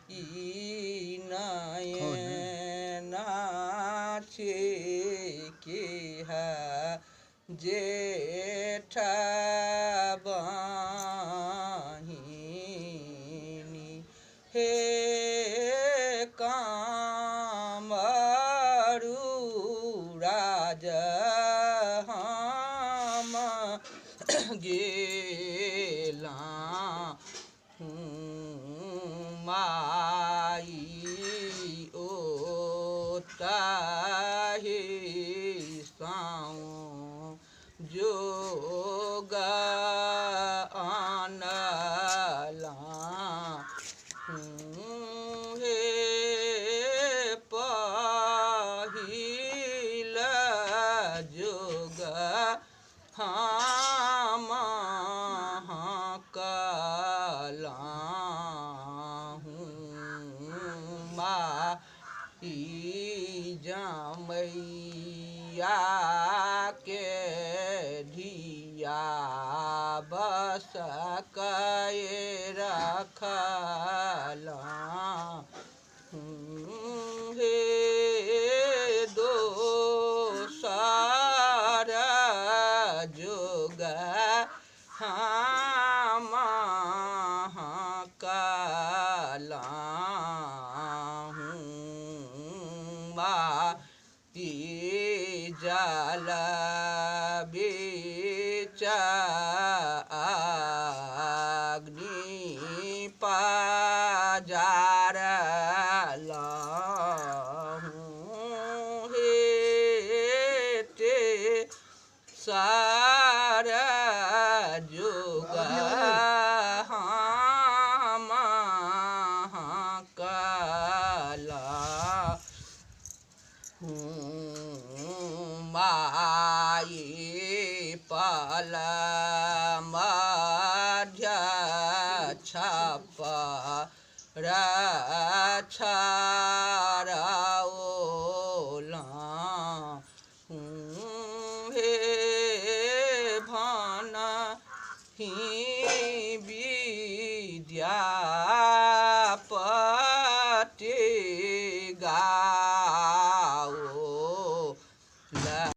ई नाचे के हा जेठा बहिनी हे कामरू राजा हम गेला माई ओताहे साओ जोगा आनला हे पहिला जोगा हम कला माई जमैया के धिया बस के रखला हे दोसर जोगा हम कला माई जल बीच अग्नि पजार हे ते सारा जोगा हम कला माई पल मध्य छप रछरौला हे भन ही